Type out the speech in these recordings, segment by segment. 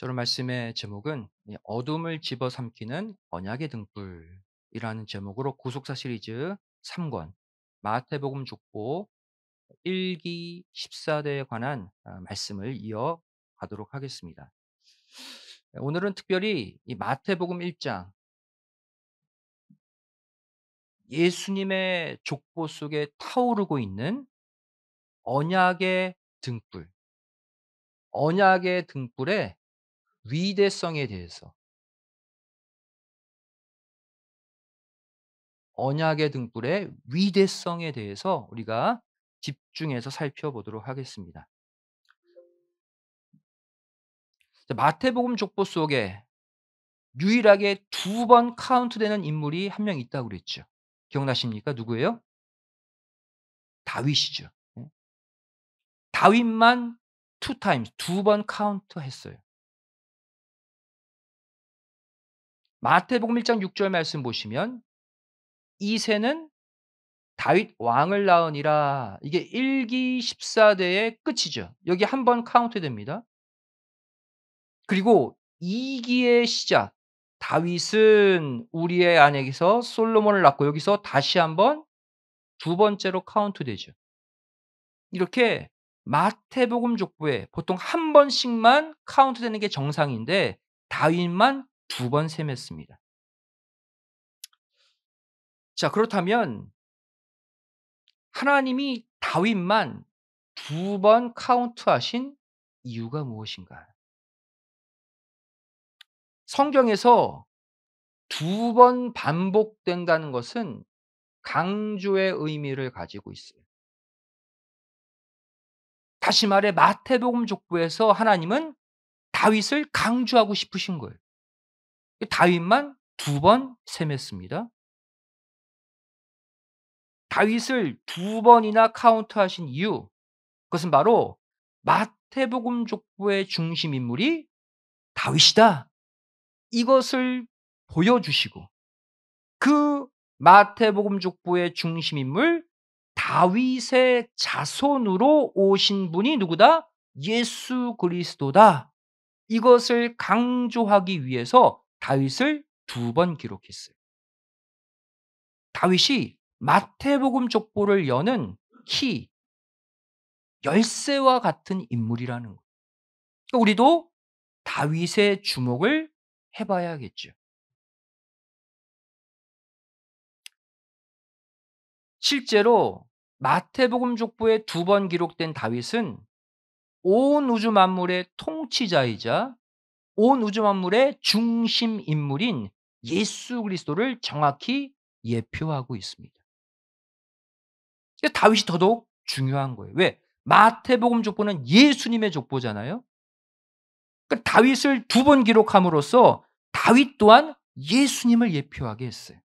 오늘 말씀의 제목은 이 어둠을 집어삼키는 언약의 등불이라는 제목으로 구속사 시리즈 3권 마태복음 족보 1기 14대에 관한 말씀을 이어가도록 하겠습니다. 오늘은 특별히 이 마태복음 1장 예수님의 족보 속에 타오르고 있는 언약의 등불, 언약의 등불의 위대성에 대해서, 언약의 등불의 위대성에 대해서 우리가 집중해서 살펴보도록 하겠습니다. 자, 마태복음 족보 속에 유일하게 2번 카운트되는 인물이 한 명 있다고 그랬죠. 기억나십니까? 누구예요? 다윗이죠. 예. 다윗만 2 times 2번 카운트했어요. 마태복음 1장 6절 말씀 보시면 "이새는 다윗 왕을 낳으니라." 이게 1기 14대의 끝이죠. 여기 한 번 카운트됩니다. 그리고 2 기의 시작, 다윗은 우리의 아내에게서 솔로몬을 낳고 여기서 다시 한번 두 번째로 카운트되죠. 이렇게 마태복음 족보에 보통 한 번씩만 카운트되는 게 정상인데 다윗만 2번 셈했습니다. 자, 그렇다면 하나님이 다윗만 2번 카운트하신 이유가 무엇인가? 성경에서 2번 반복된다는 것은 강조의 의미를 가지고 있어요. 다시 말해 마태복음 족보에서 하나님은 다윗을 강조하고 싶으신 거예요. 다윗만 2번 셈했습니다. 다윗을 2번이나 카운트하신 이유, 그것은 바로 마태복음 족보의 중심 인물이 다윗이다, 이것을 보여주시고, 그 마태복음 족보의 중심 인물 다윗의 자손으로 오신 분이 누구다? 예수 그리스도다. 이것을 강조하기 위해서 다윗을 2번 기록했어요. 다윗이 마태복음 족보를 여는 키, 열쇠와 같은 인물이라는 거예요. 그러니까 우리도 다윗의 주목을 해 봐야겠죠. 실제로 마태복음 족보에 2번 기록된 다윗은 온 우주 만물의 통치자이자 온 우주 만물의 중심 인물인 예수 그리스도를 정확히 예표하고 있습니다. 그러니까 다윗이 더더욱 중요한 거예요. 왜? 마태복음 족보는 예수님의 족보잖아요. 그러니까 다윗을 2번 기록함으로써 다윗 또한 예수님을 예표하게 했어요.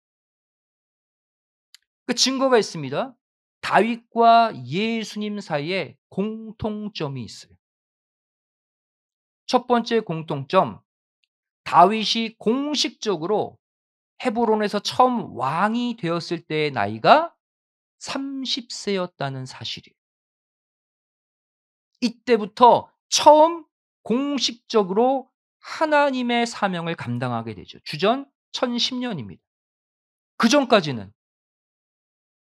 그 증거가 있습니다. 다윗과 예수님 사이에 공통점이 있어요. 첫 번째 공통점, 다윗이 공식적으로 헤브론에서 처음 왕이 되었을 때의 나이가 30 세였다는 사실이에요. 이때부터 처음 공식적으로 하나님의 사명을 감당하게 되죠. 주전 1010년입니다. 그전까지는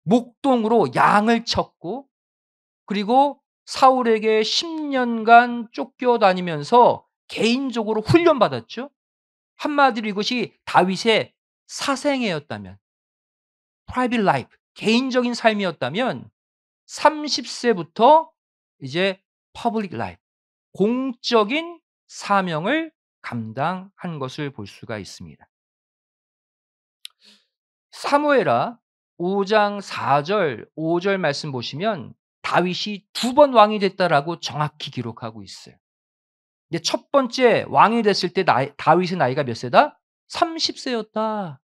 목동으로 양을 쳤고, 그리고 사울에게 10년간 쫓겨다니면서 개인적으로 훈련받았죠. 한마디로 이것이 다윗의 사생애였다면, private life, 개인적인 삶이었다면 30 세부터 이제 public life, 공적인 사명을 감당한 것을 볼 수가 있습니다. 사무엘하 5장 4절 5절 말씀 보시면 다윗이 2번 왕이 됐다라고 정확히 기록하고 있어요. 근데 첫 번째 왕이 됐을 때 다윗의 나이가 몇 세다? 30 세였다.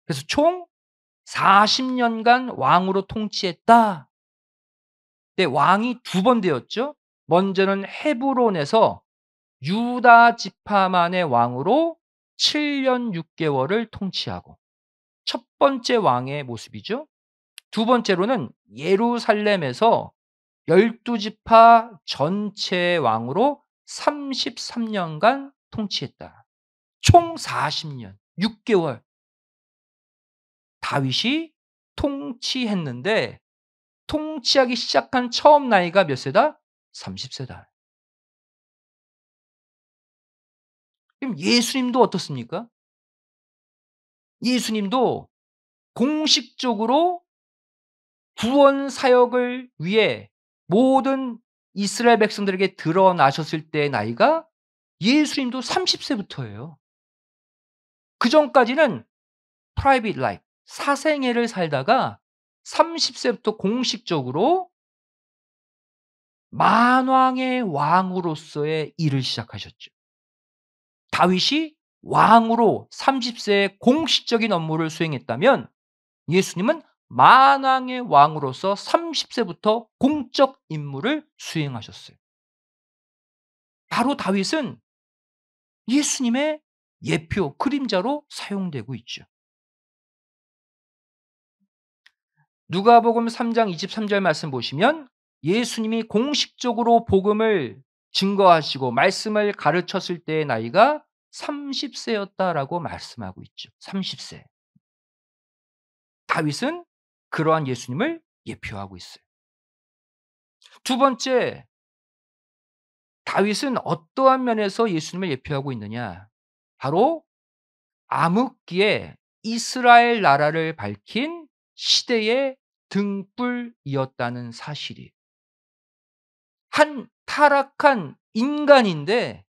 그래서 총 40 년간 왕으로 통치했다. 근데 왕이 2번 되었죠. 먼저는 헤브론에서 유다 지파만의 왕으로 7년 6 개월을 통치하고, 첫 번째 왕의 모습이죠. 두 번째로는 예루살렘에서 12 지파 전체의 왕으로 33년간 통치했다. 총 40년, 6개월 다윗이 통치했는데 통치하기 시작한 처음 나이가 몇 세다? 30세다. 그럼 예수님도 어떻습니까? 예수님도 공식적으로 구원 사역을 위해 모든 이스라엘 백성들에게 드러나셨을 때의 나이가 예수님도 30세부터예요. 그전까지는 private life, 사생애를 살다가 30세부터 공식적으로 만왕의 왕으로서의 일을 시작하셨죠. 다윗이 왕으로 30세에 공식적인 업무를 수행했다면 예수님은 만왕의 왕으로서 30세부터 공적 임무를 수행하셨어요. 바로 다윗은 예수님의 예표, 그림자로 사용되고 있죠. 누가복음 3장 23절 말씀 보시면 예수님이 공식적으로 복음을 증거하시고 말씀을 가르쳤을 때의 나이가 30세였다라고 말씀하고 있죠. 30세. 다윗은 그러한 예수님을 예표하고 있어요. 두 번째, 다윗은 어떠한 면에서 예수님을 예표하고 있느냐? 바로 암흑기에 이스라엘 나라를 밝힌 시대의 등불이었다는 사실이. 한 타락한 인간인데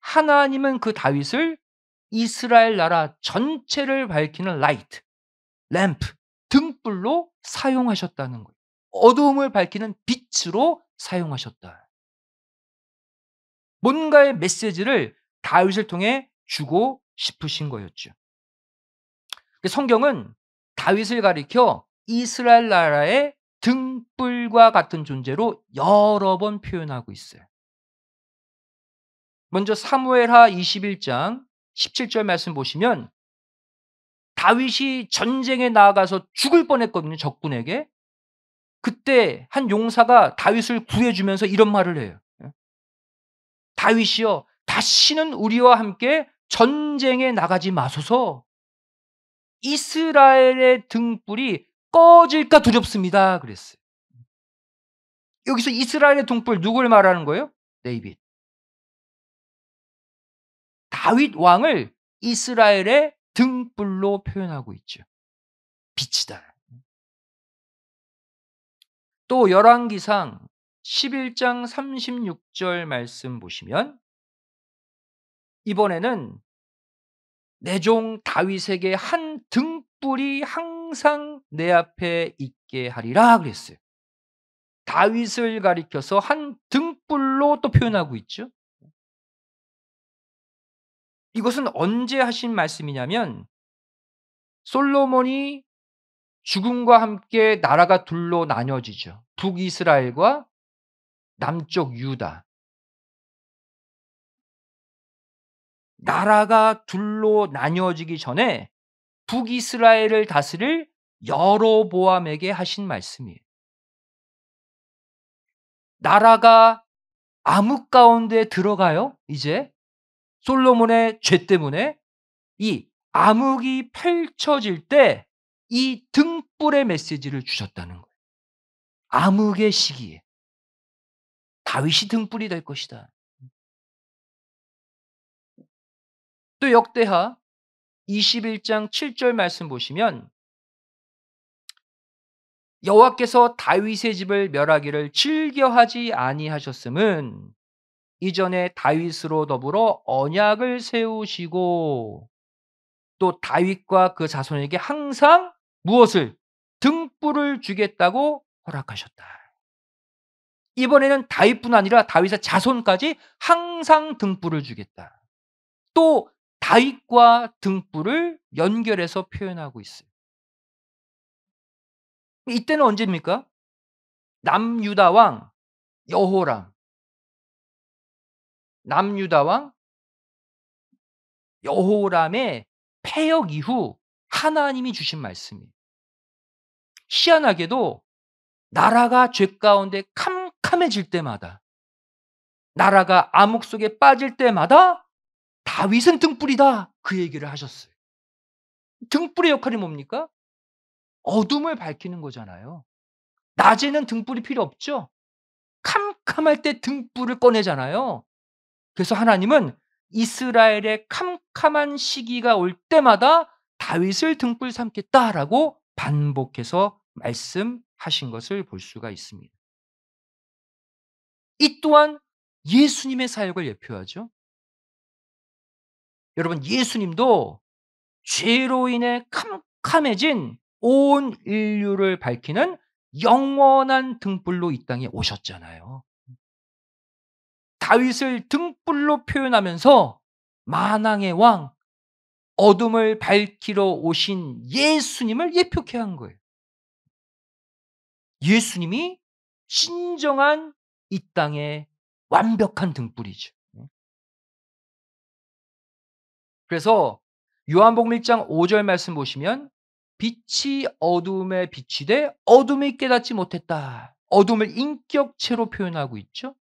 하나님은 그 다윗을 이스라엘 나라 전체를 밝히는 라이트, 램프, 등불로 사용하셨다는 거예요. 어두움을 밝히는 빛으로 사용하셨다. 뭔가의 메시지를 다윗을 통해 주고 싶으신 거였죠. 성경은 다윗을 가리켜 이스라엘 나라의 등불과 같은 존재로 여러 번 표현하고 있어요. 먼저 사무엘하 21장 17절 말씀 보시면 다윗이 전쟁에 나아가서 죽을 뻔했거든요, 적군에게. 그때 한 용사가 다윗을 구해 주면서 이런 말을 해요. 다윗이여, 다시는 우리와 함께 전쟁에 나가지 마소서. 이스라엘의 등불이 꺼질까 두렵습니다. 그랬어요. 여기서 이스라엘의 등불 누굴 말하는 거예요? 데이빗. 다윗 왕을 이스라엘의 등불로 표현하고 있죠. 빛이다. 또 열왕기상 11장 36절 말씀 보시면 이번에는 내 종 다윗에게 한 등불이 항상 내 앞에 있게 하리라 그랬어요. 다윗을 가리켜서 한 등불로 또 표현하고 있죠. 이것은 언제 하신 말씀이냐면 솔로몬이 죽음과 함께 나라가 둘로 나뉘어지죠. 북이스라엘과 남쪽 유다. 나라가 둘로 나뉘어지기 전에 북이스라엘을 다스릴 여로보암에게 하신 말씀이에요. 나라가 암흑 가운데 들어가요. 이제 솔로몬의 죄 때문에 이 암흑이 펼쳐질 때 이 등불의 메시지를 주셨다는 거예요. 암흑의 시기에 다윗이 등불이 될 것이다. 또 역대하 21장 7절 말씀 보시면 여호와께서 다윗의 집을 멸하기를 즐겨하지 아니하셨음은 이전에 다윗으로 더불어 언약을 세우시고 또 다윗과 그 자손에게 항상 무엇을? 등불을 주겠다고 허락하셨다. 이번에는 다윗뿐 아니라 다윗의 자손까지 항상 등불을 주겠다. 또 다윗과 등불을 연결해서 표현하고 있어요. 이때는 언제입니까? 남유다 왕 여호람. 남유다 왕 여호람의 패역 이후 하나님이 주신 말씀이에요. 희한하게도 나라가 죄 가운데 캄캄해질 때마다 나라가 암흑 속에 빠질 때마다 다윗은 등불이다. 그 얘기를 하셨어요. 등불의 역할이 뭡니까? 어둠을 밝히는 거잖아요. 낮에는 등불이 필요 없죠. 캄캄할 때 등불을 꺼내잖아요. 그래서 하나님은 이스라엘의 캄캄한 시기가 올 때마다 다윗을 등불 삼겠다라고 반복해서 말씀하신 것을 볼 수가 있습니다. 이 또한 예수님의 사역을 예표하죠. 여러분, 예수님도 죄로 인해 캄캄해진 온 인류를 밝히는 영원한 등불로 이 땅에 오셨잖아요. 다윗을 등불로 표현하면서 만왕의 왕, 어둠을 밝히러 오신 예수님을 예표케 한 거예요. 예수님이 진정한 이 땅의 완벽한 등불이죠. 그래서 요한복음 1장 5절 말씀 보시면 빛이 어둠에 비치되 어둠이 깨닫지 못했다. 어둠을 인격체로 표현하고 있죠.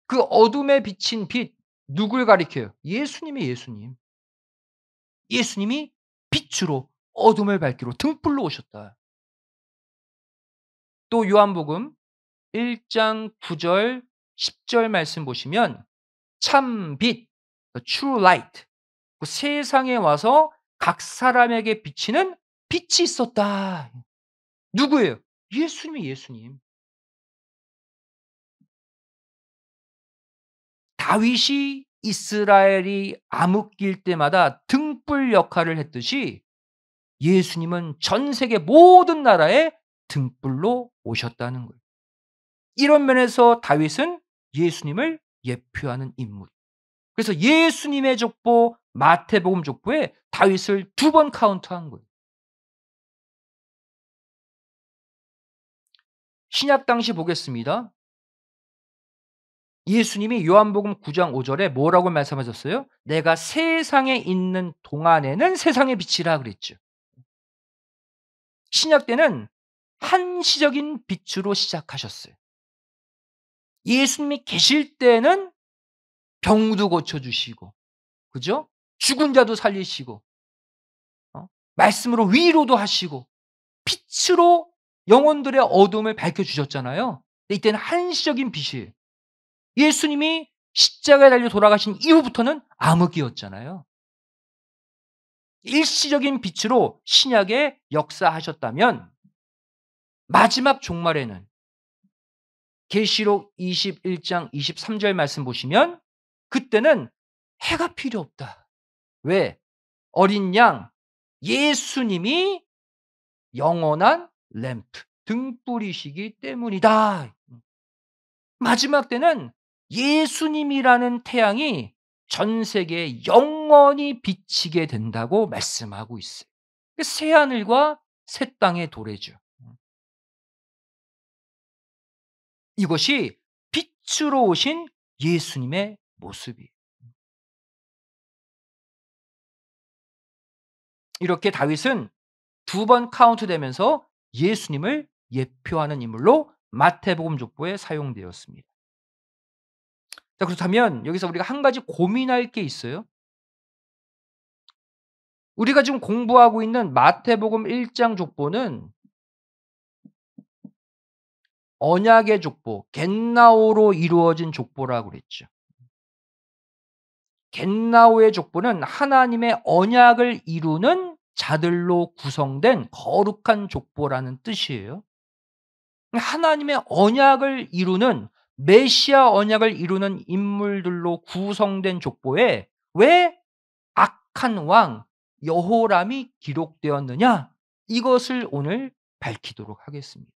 그 어둠에 비친 빛 누굴 가리켜요? 예수님이 예수님. 예수님이 빛으로 어둠을 밝기로 등불로 오셨다. 또 요한복음 1장 9절 10절 말씀 보시면 참 빛, the true light, 그 세상에 와서 각 사람에게 비치는 빛이 있었다. 누구예요? 예수님이 예수님. 다윗이 이스라엘이 암흑기일 때마다 등불 역할을 했듯이 예수님은 전 세계 모든 나라에 등불로 오셨다는 거예요. 이런 면에서 다윗은 예수님을 예표하는 인물. 그래서 예수님의 족보 마태복음 족보에 다윗을 2번 카운트한 거예요. 신약 당시 보겠습니다. 예수님이 요한복음 9장 5 절에 뭐라고 말씀하셨어요? "내가 세상에 있는 동안에는 세상의 빛이라." 그랬죠. 신약 때는 한시적인 빛으로 시작하셨어요. 예수님이 계실 때는 병도 고쳐 주시고, 그죠? 죽은 자도 살리시고, 말씀으로 위로도 하시고, 빛으로 영혼들의 어둠을 밝혀 주셨잖아요. 근데 이때는 한시적인 빛이에요. 예수님이 십자가에 달려 돌아가신 이후부터는 암흑이었잖아요. 일시적인 빛으로 신약에 역사하셨다면 마지막 종말에는 계시록 21장 23절 말씀 보시면 그때는 해가 필요 없다. 왜? 어린 양 예수님이 영원한 램프 등불이시기 때문이다. 마지막 때는 예수님이라는 태양이 전 세계에 영원히 비치게 된다고 말씀하고 있어요. 그 새 하늘과 새 땅의 도래죠. 이것이 빛으로 오신 예수님의 모습이에요. 이렇게 다윗은 2번 카운트되면서 예수님을 예표하는 인물로 마태복음 족보에 사용되었습니다. 자, 그렇다면 여기서 우리가 한 가지 고민할 게 있어요. 우리가 지금 공부하고 있는 마태복음 1장 족보는 언약의 족보, 겟나오로 이루어진 족보라고 그랬죠. 겟나오의 족보는 하나님의 언약을 이루는 자들로 구성된 거룩한 족보라는 뜻이에요. 하나님의 언약을 이루는 메시아 언약을 이루는 인물들로 구성된 족보에 왜 악한 왕 여호람이 기록되었느냐? 이것을 오늘 밝히도록 하겠습니다.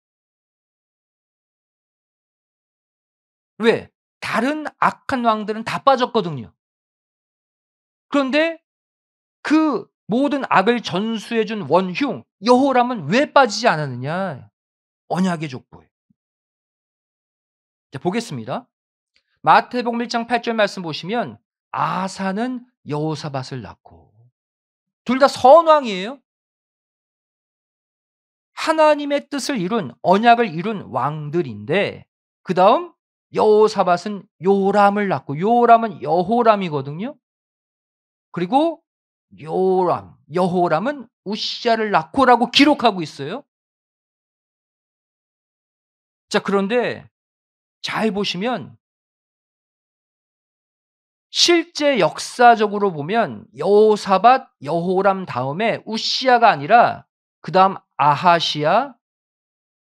왜? 다른 악한 왕들은 다 빠졌거든요. 그런데 그 모든 악을 전수해 준 원흉 여호람은 왜 빠지지 않았느냐? 언약의 족보에. 자, 보겠습니다. 마태복음 1장 8절 말씀 보시면 아사는 여호사밧을 낳고 둘 다 선왕이에요. 하나님의 뜻을 이룬 언약을 이룬 왕들인데 그다음 여호사밧은 요람을 낳고 요람은 여호람이거든요. 그리고 여호람은 우시야를 낳고라고 기록하고 있어요. 자, 그런데 잘 보시면 실제 역사적으로 보면 여호사밧, 여호람 다음에 우시야가 아니라 그다음 아하시야,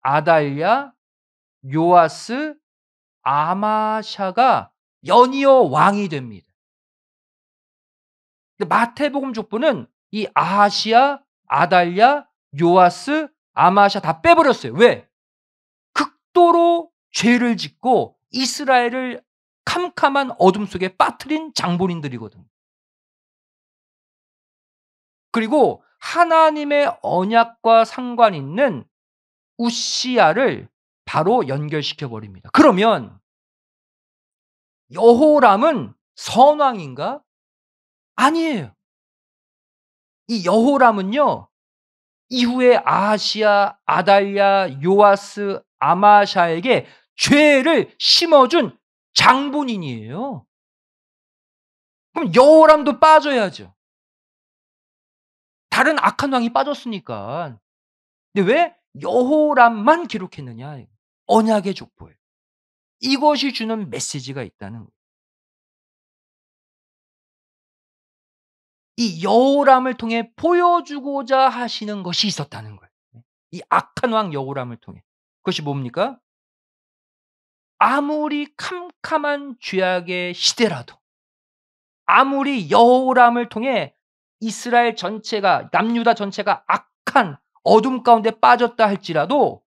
아달랴, 요아스, 아마샤가 연이어 왕이 됩니다. 근데 마태복음 족보는 이 아하시야, 아달랴, 요아스, 아마샤 다 빼버렸어요. 왜? 극도로 죄를 짓고 이스라엘을 캄캄한 어둠 속에 빠뜨린 장본인들이거든요. 그리고 하나님의 언약과 상관 있는 우시야를 바로 연결시켜 버립니다. 그러면 여호람은 선왕인가? 아니에요. 이 여호람은요, 이후에 아하시야, 아달랴, 요아스, 아마샤에게 죄를 심어준 장본인이에요. 그럼 여호람도 빠져야죠. 다른 악한 왕이 빠졌으니까. 근데 왜 여호람만 기록했느냐? 언약의 족보예요. 이것이 주는 메시지가 있다는 거예요. 이 여호람을 통해 보여주고자 하시는 것이 있었다는 거예요. 이 악한 왕 여호람을 통해. 그것이 뭡니까? 아무리 캄캄한 죄악의 시대라도, 아무리 여호람을 통해 이스라엘 전체가, 남유다 전체가 악한 어둠 가운데 빠졌다 할지라도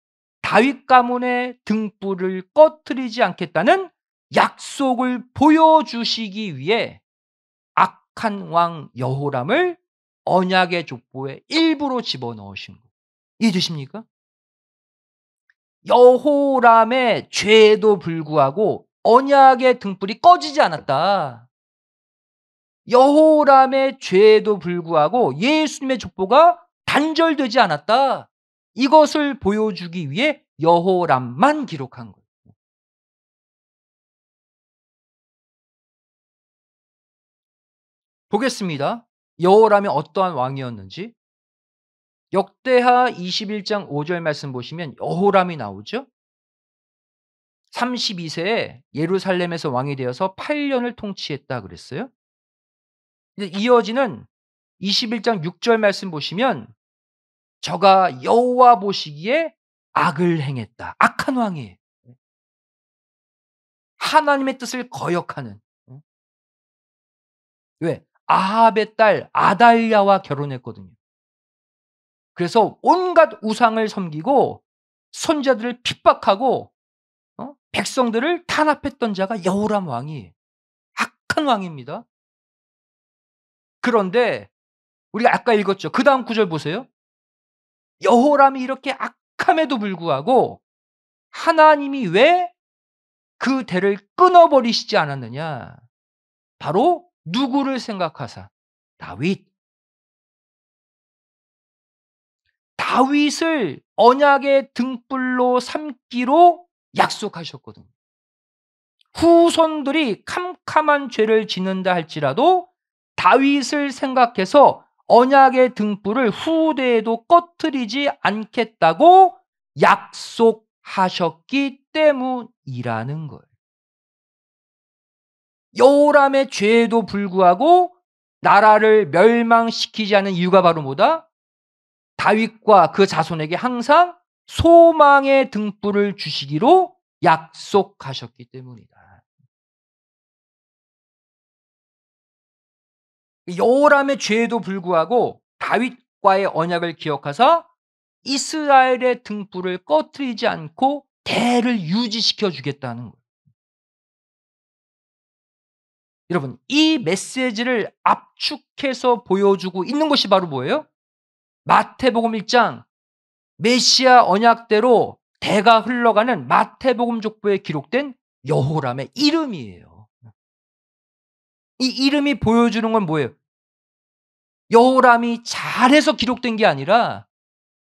다윗 가문의 등불을 꺼트리지 않겠다는 약속을 보여주시기 위해 악한 왕 여호람을 언약의 족보에 일부러 집어넣으신 거예요. 이해되십니까? 여호람의 죄에도 불구하고 언약의 등불이 꺼지지 않았다. 여호람의 죄에도 불구하고 예수님의 족보가 단절되지 않았다. 이것을 보여주기 위해 여호람만 기록한 거예요. 보겠습니다. 여호람이 어떠한 왕이었는지. 역대하 21장 5절 말씀 보시면 여호람이 나오죠. 32세에 예루살렘에서 왕이 되어서 8년을 통치했다 그랬어요. 이제 이어지는 21장 6절 말씀 보시면 저가 여호와 보시기에 악을 행했다. 악한 왕이에요. 하나님의 뜻을 거역하는. 왜? 아합의 딸 아달랴와 결혼했거든요. 그래서 온갖 우상을 섬기고 선지자들을 핍박하고 백성들을 탄압했던 자가 여호람 왕이에요. 악한 왕입니다. 그런데 우리가 아까 읽었죠. 그다음 구절 보세요. 여호람이 이렇게 악함에도 불구하고 하나님이 왜 그 대를 끊어버리시지 않았느냐. 바로 누구를 생각하사? 다윗. 다윗을 언약의 등불로 삼기로 약속하셨거든요. 후손들이 캄캄한 죄를 짓는다 할지라도 다윗을 생각해서 언약의 등불을 후대에도 꺼트리지 않겠다고 약속하셨기 때문이라는 거예요. 여호람의 죄에도 불구하고 나라를 멸망시키지 않은 이유가 바로 뭐다? 다윗과 그 자손에게 항상 소망의 등불을 주시기로 약속하셨기 때문이다. 여호람의 죄에도 불구하고 다윗과의 언약을 기억하사 이스라엘의 등불을 꺼트리지 않고 대를 유지시켜 주겠다는 거예요. 여러분, 이 메시지를 압축해서 보여주고 있는 것이 바로 뭐예요? 마태복음 1장 메시아 언약대로 대가 흘러가는 마태복음 족보에 기록된 여호람의 이름이에요. 이 이름이 보여주는 건 뭐예요? 여호람이 잘해서 기록된 게 아니라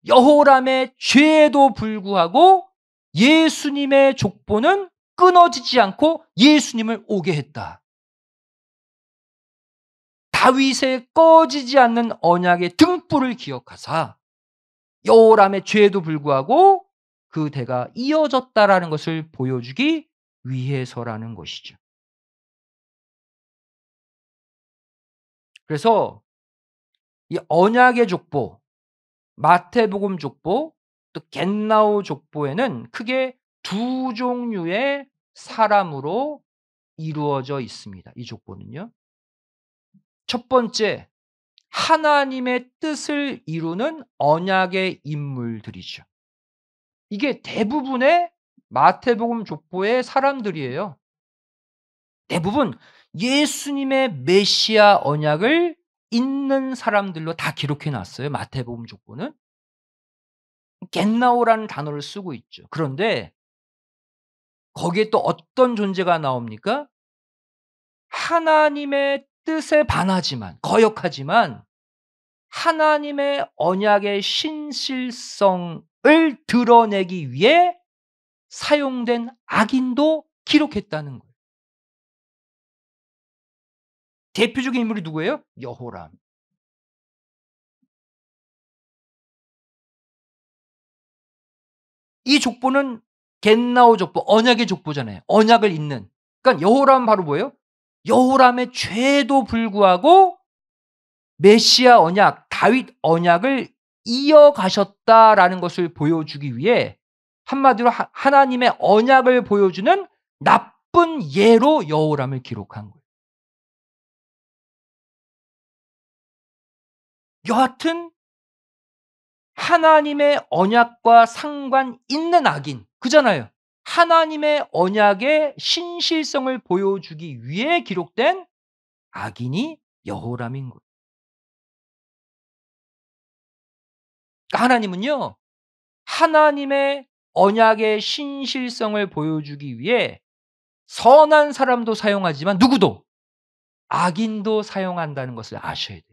여호람의 죄에도 불구하고 예수님의 족보는 끊어지지 않고 예수님을 오게 했다. 다윗의 꺼지지 않는 언약의 등불을 기억하사 여호람의 죄에도 불구하고 그 대가 이어졌다라는 것을 보여주기 위해서라는 것이죠. 그래서 이 언약의 족보, 마태복음 족보, 또 겟나오 족보에는 크게 두 종류의 사람으로 이루어져 있습니다. 이 족보는요. 첫 번째, 하나님의 뜻을 이루는 언약의 인물들이죠. 이게 대부분의 마태복음 족보의 사람들이에요. 대부분 예수님의 메시아 언약을 잇는 사람들로 다 기록해 놨어요, 마태복음 족보는. 겟나오라는 단어를 쓰고 있죠. 그런데 거기에 또 어떤 존재가 나옵니까? 하나님의 뜻에 반하지만, 거역하지만 하나님의 언약의 신실성을 드러내기 위해 사용된 악인도 기록했다는 거예요. 대표적인 인물이 누구예요? 여호람. 이 족보는 겟나오 족보, 언약의 족보잖아요. 언약을 잇는. 그러니까 여호람은 바로 뭐예요? 여호람의 죄에도 불구하고 메시아 언약, 다윗 언약을 이어가셨다라는 것을 보여주기 위해 한마디로 하나님의 언약을 보여주는 나쁜 예로 여호람을 기록한 거예요. 여하튼 하나님의 언약과 상관 있는 악인 그잖아요. 하나님의 언약의 신실성을 보여주기 위해 기록된 악인이 여호람인 거예요. 그러니까 하나님은요. 하나님의 언약의 신실성을 보여주기 위해 선한 사람도 사용하지만 누구도 악인도 사용한다는 것을 아셔야 돼요.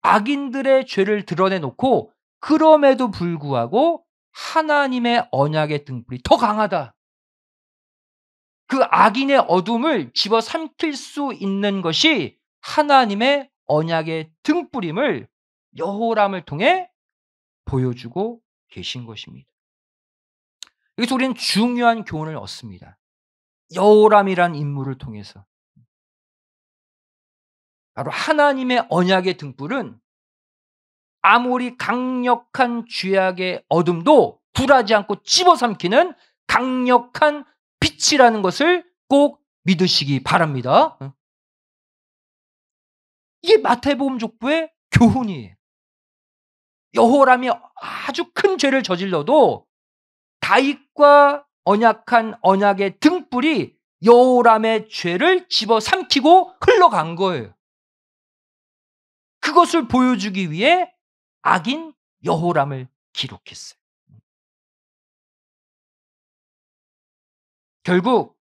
악인들의 죄를 드러내 놓고 그럼에도 불구하고 하나님의 언약의 등불이 더 강하다. 그 악인의 어둠을 집어삼킬 수 있는 것이 하나님의 언약의 등불임을 여호람을 통해 보여주고 계신 것입니다. 여기서 우리는 중요한 교훈을 얻습니다. 여호람이란 인물을 통해서. 바로 하나님의 언약의 등불은 아무리 강력한 죄악의 어둠도 굴하지 않고 집어삼키는 강력한 빛이라는 것을 꼭 믿으시기 바랍니다. 이게 마태복음 족보의 교훈이에요. 여호람이 아주 큰 죄를 저질러도 다윗과 언약한 언약의 등불이 여호람의 죄를 집어삼키고 흘러간 거예요. 그것을 보여주기 위해 악인 여호람을 기록했어요. 결국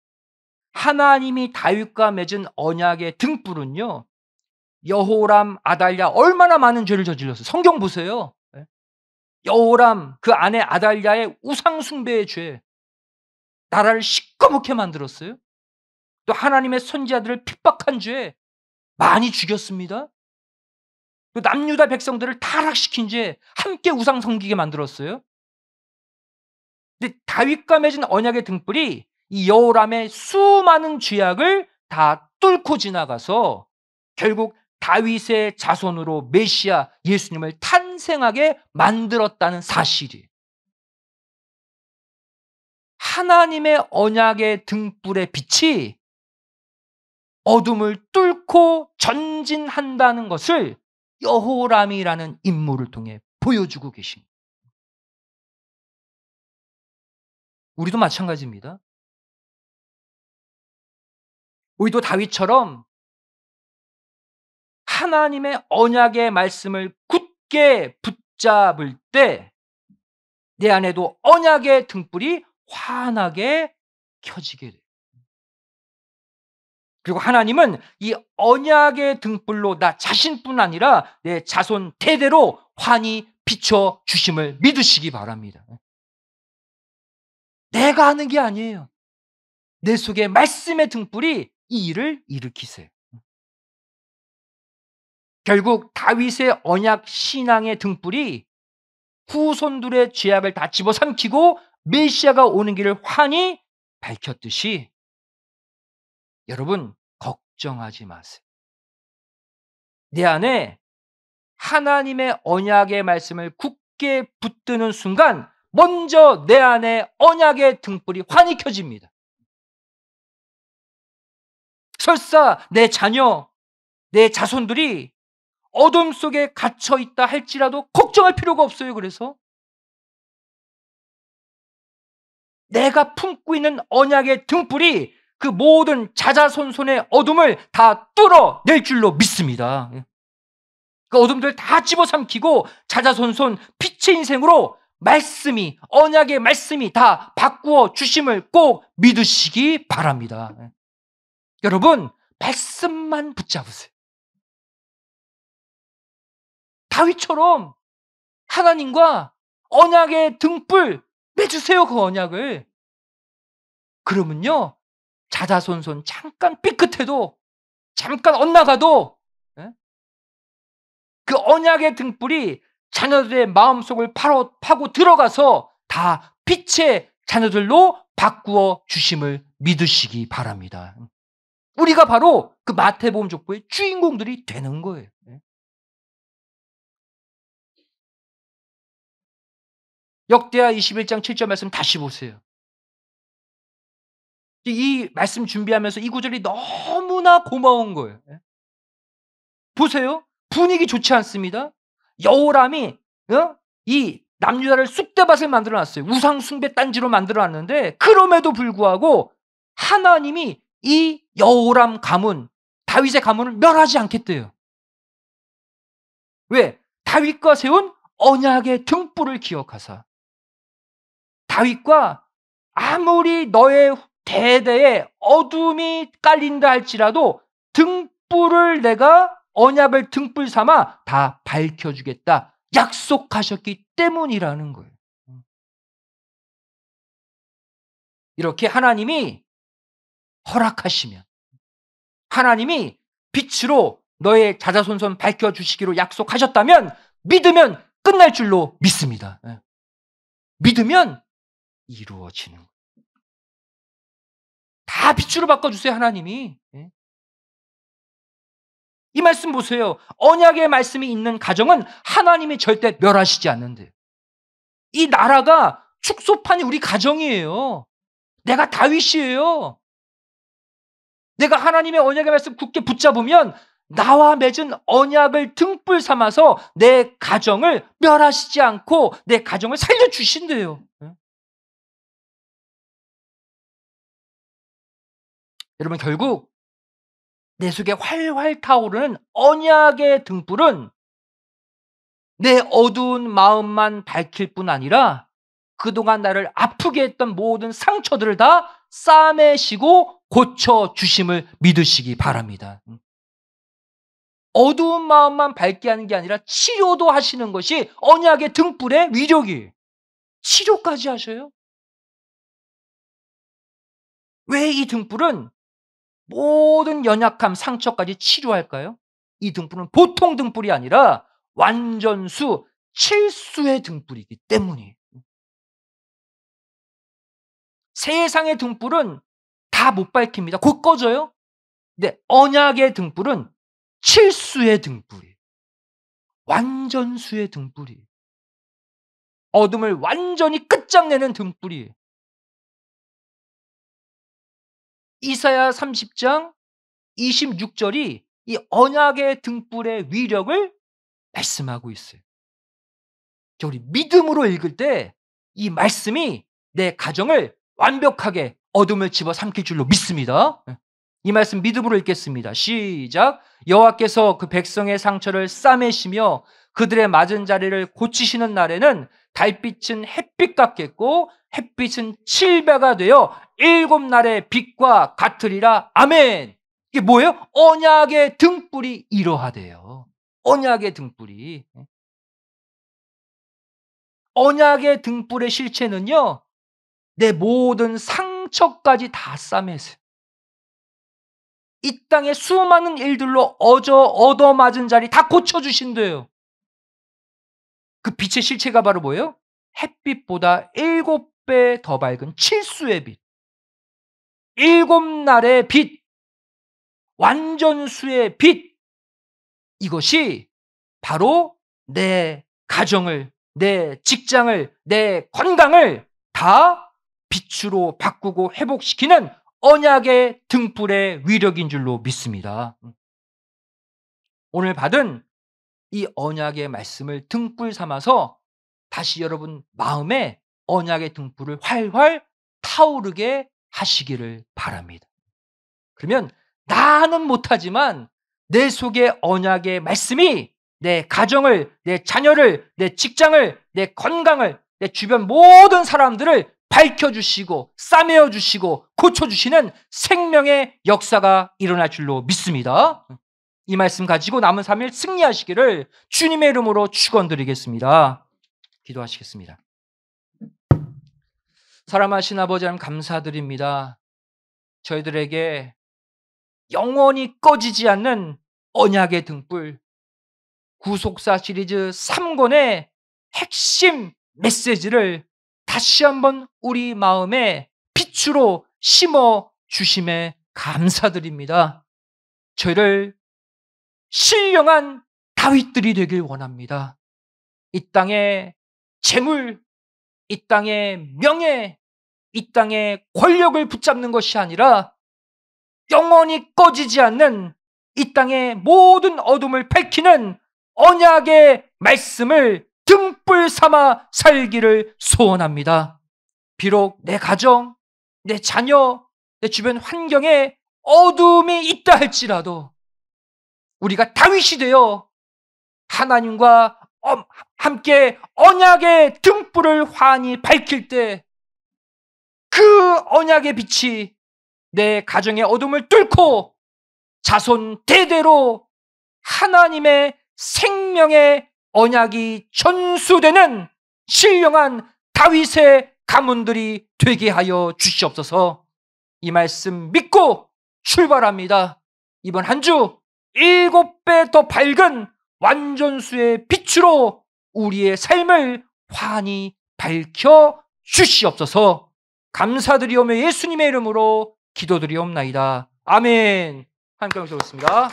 하나님이 다윗과 맺은 언약의 등불은요. 여호람, 아달랴 얼마나 많은 죄를 저질렀어요. 성경 보세요. 여호람 그 아내 아달랴의 우상 숭배의 죄. 나라를 시꺼멓게 만들었어요. 또 하나님의 선지자들을 핍박한 죄 많이 죽였습니다. 또 남유다 백성들을 타락시킨 죄 함께 우상 섬기게 만들었어요. 근데 다윗과 맺은 언약의 등불이 이 여호람의 수많은 죄악을 다 뚫고 지나가서 결국 다윗의 자손으로 메시아 예수님을 탄생하게 만들었다는 사실이 하나님의 언약의 등불의 빛이 어둠을 뚫고 전진한다는 것을 여호람이라는 인물을 통해 보여주고 계십니다. 우리도 마찬가지입니다. 우리도 다윗처럼 하나님의 언약의 말씀을 굳게 붙잡을 때 내 안에도 언약의 등불이 환하게 켜지게 돼요. 그리고 하나님은 이 언약의 등불로 나 자신뿐 아니라 내 자손 대대로 환히 비춰 주심을 믿으시기 바랍니다. 내가 하는 게 아니에요. 내 속에 말씀의 등불이 이 일을 일으키세요. 결국 다윗의 언약 신앙의 등불이 후손들의 죄악을 다 집어삼키고 메시아가 오는 길을 환히 밝혔듯이 여러분 걱정하지 마세요. 내 안에 하나님의 언약의 말씀을 굳게 붙드는 순간 먼저 내 안에 언약의 등불이 환히 켜집니다. 설사 내 자녀, 내 자손들이 어둠 속에 갇혀 있다 할지라도 걱정할 필요가 없어요. 그래서 내가 품고 있는 언약의 등불이 그 모든 자자손손의 어둠을 다 뚫어낼 줄로 믿습니다. 그 어둠들 다 집어삼키고 자자손손 빛의 인생으로 말씀이, 언약의 말씀이 다 바꾸어 주심을 꼭 믿으시기 바랍니다. 여러분, 말씀만 붙잡으세요. 다윗처럼 하나님과 언약의 등불 매주세요. 그 언약을. 그러면요, 자자손손 잠깐 삐끗해도, 잠깐 엇나가도 그 언약의 등불이 자녀들의 마음속을 파고 들어가서 다 빛의 자녀들로 바꾸어 주심을 믿으시기 바랍니다. 우리가 바로 그 마태복음 족보의 주인공들이 되는 거예요. 역대하 21장 7절 말씀 다시 보세요. 이 말씀 준비하면서 이 구절이 너무나 고마운 거예요. 보세요. 분위기 좋지 않습니다. 여호람이 이 남유다를 쑥대밭을 만들어 놨어요. 우상 숭배 딴지로 만들어 놨는데 그럼에도 불구하고 하나님이 이 여호람 가문, 다윗의 가문을 멸하지 않겠대요. 왜? 다윗과 세운 언약의 등불을 기억하사. 다윗과 아무리 너의 대대에 어둠이 깔린다 할지라도 등불을 내가 언약을 등불 삼아 다 밝혀주겠다 약속하셨기 때문이라는 거예요. 이렇게 하나님이 허락하시면, 하나님이 빛으로 너의 자자손손 밝혀주시기로 약속하셨다면 믿으면 끝날 줄로 믿습니다. 믿으면 이루어지는 거예요. 다 빛으로 바꿔주세요. 하나님이. 이 말씀 보세요. 언약의 말씀이 있는 가정은 하나님이 절대 멸하시지 않는데요. 이 나라가 축소판이 우리 가정이에요. 내가 다윗이에요. 내가 하나님의 언약의 말씀 굳게 붙잡으면 나와 맺은 언약을 등불 삼아서 내 가정을 멸하시지 않고 내 가정을 살려주신대요. 여러분, 결국 내 속에 활활 타오르는 언약의 등불은 내 어두운 마음만 밝힐 뿐 아니라 그동안 나를 아프게 했던 모든 상처들을 다 싸매시고 고쳐주심을 믿으시기 바랍니다. 어두운 마음만 밝게 하는 게 아니라 치료도 하시는 것이 언약의 등불의 위력이에요. 치료까지 하셔요. 왜 이 등불은 모든 연약함, 상처까지 치료할까요? 이 등불은 보통 등불이 아니라 완전수, 칠수의 등불이기 때문이에요. 세상의 등불은 다 못 밝힙니다. 곧 꺼져요. 근데 언약의 등불은 칠수의 등불이에요. 완전수의 등불이에요. 어둠을 완전히 끝장내는 등불이에요. 이사야 30장 26절이 이 언약의 등불의 위력을 말씀하고 있어요. 우리 믿음으로 읽을 때 이 말씀이 내 가정을 완벽하게 어둠을 집어삼킬 줄로 믿습니다. 이 말씀 믿음으로 읽겠습니다. 시작. 여호와께서 그 백성의 상처를 싸매시며 그들의 맞은 자리를 고치시는 날에는 달빛은 햇빛 같겠고 햇빛은 칠배가 되어 7날의 빛과 같으리라. 아멘. 이게 뭐예요? 언약의 등불이 이러하대요. 언약의 등불이. 언약의 등불의 실체는요, 내 모든 상처까지 다 싸매세요. 이 땅의 수많은 일들로 얻어맞은 자리 다 고쳐주신대요. 그 빛의 실체가 바로 뭐예요? 햇빛보다 7배 더 밝은 칠수의 빛. 7날의 빛. 완전수의 빛. 이것이 바로 내 가정을, 내 직장을, 내 건강을 다 빛으로 바꾸고 회복시키는 언약의 등불의 위력인 줄로 믿습니다. 오늘 받은 이 언약의 말씀을 등불 삼아서 다시 여러분 마음에 언약의 등불을 활활 타오르게 하시기를 바랍니다. 그러면 나는 못하지만 내 속에 언약의 말씀이 내 가정을, 내 자녀를, 내 직장을, 내 건강을, 내 주변 모든 사람들을 밝혀주시고 싸매어주시고 고쳐주시는 생명의 역사가 일어날 줄로 믿습니다. 이 말씀 가지고 남은 3일 승리하시기를 주님의 이름으로 축원드리겠습니다. 기도하시겠습니다. 사랑하신 아버지 하나님 감사드립니다. 저희들에게 영원히 꺼지지 않는 언약의 등불, 구속사 시리즈 3권의 핵심 메시지를 다시 한번 우리 마음에 빛으로 심어 주심에 감사드립니다. 저희를 신령한 다윗들이 되길 원합니다. 이 땅의 재물, 이 땅의 명예, 이 땅의 권력을 붙잡는 것이 아니라 영원히 꺼지지 않는 이 땅의 모든 어둠을 밝히는 언약의 말씀을 등불 삼아 살기를 소원합니다. 비록 내 가정, 내 자녀, 내 주변 환경에 어둠이 있다 할지라도 우리가 다윗이 되어 하나님과 함께 언약의 등불을 환히 밝힐 때 그 언약의 빛이 내 가정의 어둠을 뚫고 자손 대대로 하나님의 생명의 언약이 전수되는 신령한 다윗의 가문들이 되게 하여 주시옵소서. 이 말씀 믿고 출발합니다. 이번 한 주 7배 더 밝은 완전수의 빛으로 우리의 삶을 환히 밝혀 주시옵소서. 감사드리오며 예수님의 이름으로 기도드리옵나이다. 아멘. 함께 하겠습니다.